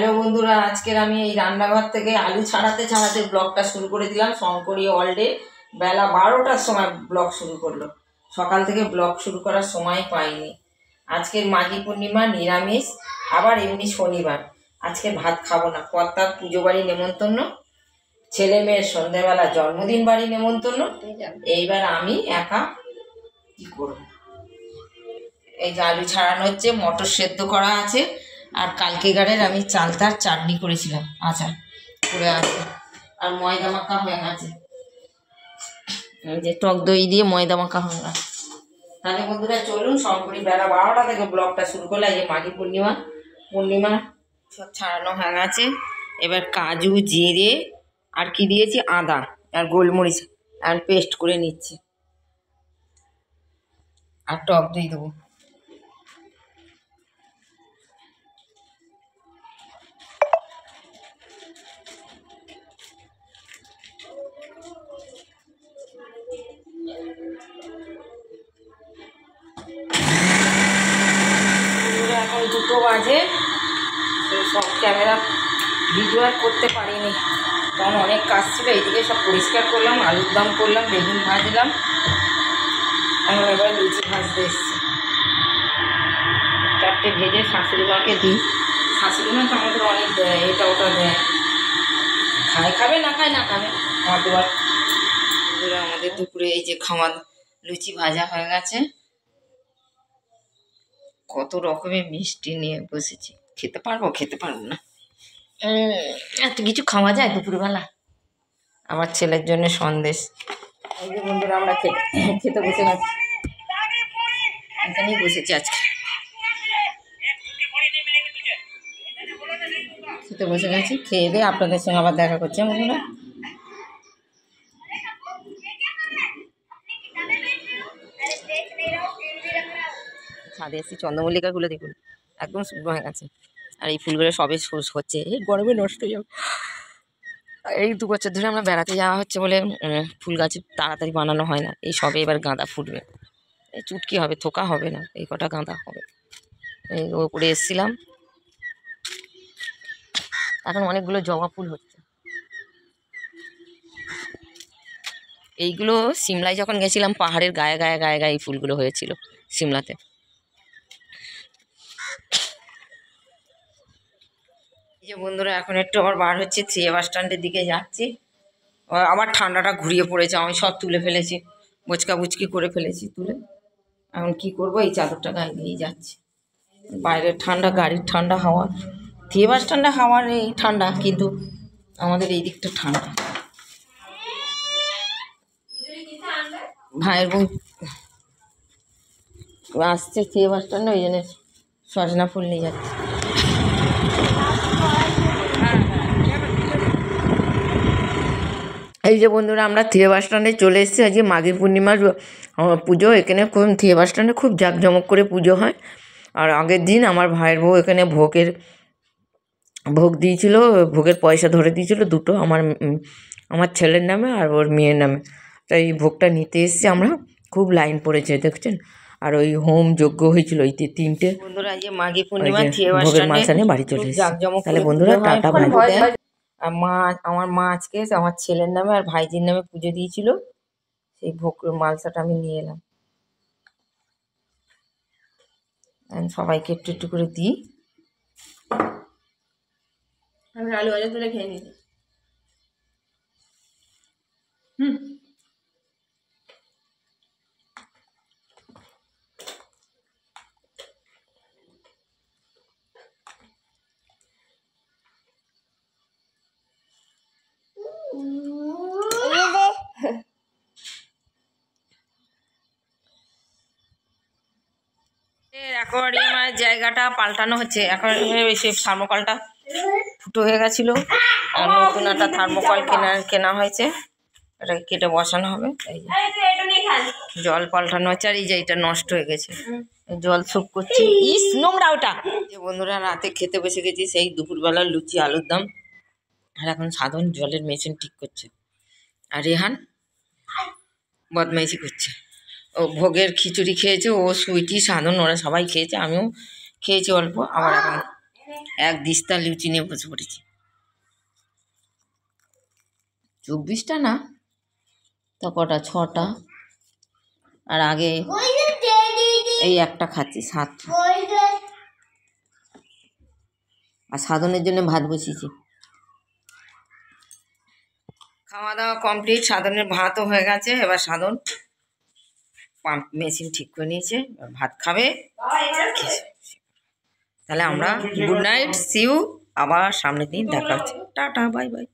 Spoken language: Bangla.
হ্যালো বন্ধুরা, আজকের আমি এই রান্নাঘর থেকে আলু ছাড়াতে ছাড়াতে ব্লগটা শুরু করে দিলাম। শঙ্করী অলডে বেলা 12টার সময় ব্লগ শুরু করলো। সকাল থেকে ব্লগ শুরু করার সময় পাইনি। আজকের মাঘী পূর্ণিমা, নিরামিষ, আবার এমনি শনিবার। আজকে ভাত খাবো না, কর্তার পুজো বাড়ি নেমন্তন্ন, ছেলে মেয়ের সন্ধ্যেবেলা জন্মদিন বাড়ি নেমন্তন্ন। এইবার আমি একা কি করব? এই যে আলু ছাড়ানো হচ্ছে, মটর সেদ্ধ করা আছে, আর কালকেগারের আমি চালতার চাটনি করেছিলাম, আচার করে আছে, আর ময়দা মাখা হয়ে গেছে, এই যে টক দই দিয়ে ময়দা মাখা হয়ে গেছে। তাহলে বন্ধুরা চলুন, শঙ্করী বেলা 12টা থেকে ব্লগটা শুরু করলে। এই যে মাঘী পূর্ণিমা সব ছাড়ানো হয়ে গেছে। এবার কাজু, জিরে আর কি দিয়েছি, আদা আর গোলমরিচ আর পেস্ট করে নিচ্ছি, আর টক দই দেবো। এখন 2টো বাজে, সব ক্যামেরা ভিডিও আর করতে পারিনি, কারণ অনেক কাজ ছিল। এইদিকে সব পরিষ্কার করলাম, আলুর দম করলাম, বেগুন ভাজলাম, এখন এবার লুচি ভাজতে এসছি। 4টে ভেজে শাশুড়ি মাকে দিই। শাশুড়ি মা তো আমাদের অনেক দেয়, এটা ওটা দেয়, খাবে না খায় না খাবে আমার দুবার। আমাদের দুপুরে এই যে খাওয়া লুচি ভাজা হয়ে গেছে, কত রকমের মিষ্টি নিয়ে বসেছি। খেতে পারবো না, এত কিছু খাওয়া যায় দুপুরবেলা। আমার ছেলের জন্য সন্দেশ। এই যে বন্ধুরা আমরা খেতে বসে গেছি, এখানেই বসেছি আজকে, খেতে বসে গেছি। খেয়ে দিয়ে আপনাদের সঙ্গে আবার দেখা করছি বন্ধুরা। ছাদে এসেছি, চন্দ্রমল্লিকাগুলো দেখুন একদম শুকনো হয়ে গেছে, আর এই ফুলগুলো সবে হচ্ছে, এই গরমে নষ্ট হয়ে যাবে। এই 2 বছর ধরে আমরা বেড়াতে যাওয়া হচ্ছে বলে ফুল গাছ তাড়াতাড়ি বানানো হয় না। এই সবে এবার গাঁদা ফুটবে, এই চুটকি হবে, থোকা হবে না, এই কটা গাঁদা হবে। এই ওপরে এসেছিলাম, এখন অনেকগুলো জবা ফুল হচ্ছে। এইগুলো সিমলায় যখন গেছিলাম, পাহাড়ের গায়ে গায়ে গায়ে গায়ে এই ফুলগুলো হয়েছিল সিমলাতে। এই যে বন্ধুরা এখন একটু আবার বার হচ্ছে, 3 বাস স্ট্যান্ডের দিকে যাচ্ছি। আবার ঠান্ডাটা ঘুরিয়ে পড়েছে, আমি সব তুলে ফেলেছি, বুচকা বুচকি করে ফেলেছি তুলে। এখন কি করব, এই চাদরটা গায়ে দিয়েই যাচ্ছি। বাইরের ঠান্ডা, গাড়ির ঠান্ডা, হাওয়া, 3 বাস স্ট্যান্ডে হাওয়ার এই ঠান্ডা, কিন্তু আমাদের এই দিকটা ঠান্ডা। ভাইয়ের বউ আসছে 3 বাস স্ট্যান্ডে, ওই জন্য সজনা ফুল নিয়ে যাচ্ছে। এই যে বন্ধুরা আমরা 3 বাস স্ট্যান্ডে চলে এসেছি। আজকে মাঘী পূর্ণিমার পুজো। এখানে খুব 3 বাস স্ট্যান্ডে খুব জাঁকজমক করে পুজো হয়। আর আগের দিন আমার ভাইয়ের বউ এখানে ভোগ দিয়েছিল, ভোগের পয়সা ধরে দিয়েছিল 2টো, আমার ছেলের নামে আর ওর মেয়ের নামে। তাই এই ভোগটা নিতে এসেছি আমরা, খুব লাইন পড়েছে দেখছেন। আর ওই হোম যজ্ঞ হয়েছিল এই 3টে। বন্ধুরা এই যে মাঘী পূর্ণিমা ভোগের মালসা নিয়ে বাড়ি চলে এসেছি। তাহলে বন্ধুরা টাটা বাই। আর আমার মা আজকে আমার ছেলের নামে আর ভাইজির নামে পুজো দিয়েছিল, সেই ভোগ মালসাটা আমি নিয়ে এলাম। সবাইকে একটু একটু করে দিই। আমি আলু ভাজা তুলে খেয়ে নিই। অ্যাকোয়ারিয়ামের জায়গাটা পাল্টানো হচ্ছে। অ্যাকোয়ারিয়ামের বেশি থার্মোকলটা ফুটো হয়ে গেছিলো, আর নতুন একটা থার্মোকল কেনা হয়েছে, এটাকে কেটে বসানো হবে। এই যে জল পাল্টানো হচ্ছে, আর এই যে এটা নষ্ট হয়ে গেছে, জল স্যুপ করছে, ইস নোংরা ওটা। যে বন্ধুরা রাতে খেতে বসে গেছি, সেই দুপুরবেলা লুচি আলুর দম, আর এখন সাধারণ জলের মেশিন ঠিক করছে। আর রেহান বদমাইশি করছে, ও ভোগের খিচুড়ি খেয়েছে, ও সুইটি সাধন, ওরা সবাই খেয়েছে, আমিও খেয়েছি অল্প। আবার এখন এক দিস্তা লুচি নিয়ে বসে পড়েছি। 24টা না তো কটা, 6টা, আর আগে এই একটা খাচ্ছি, 7টা। আর সাধনের জন্য ভাত বসিয়েছি। খাওয়া দাওয়া কমপ্লিট, সাধনের ভাতও হয়ে গেছে। এবার সাধন পাম্প মেশিন ঠিক করে নিয়েছে, ভাত খাবে। তাহলে আমরা গুড নাইট, সি ইউ, আবার সামনের দিন দেখা হচ্ছে। Tata, bye bye.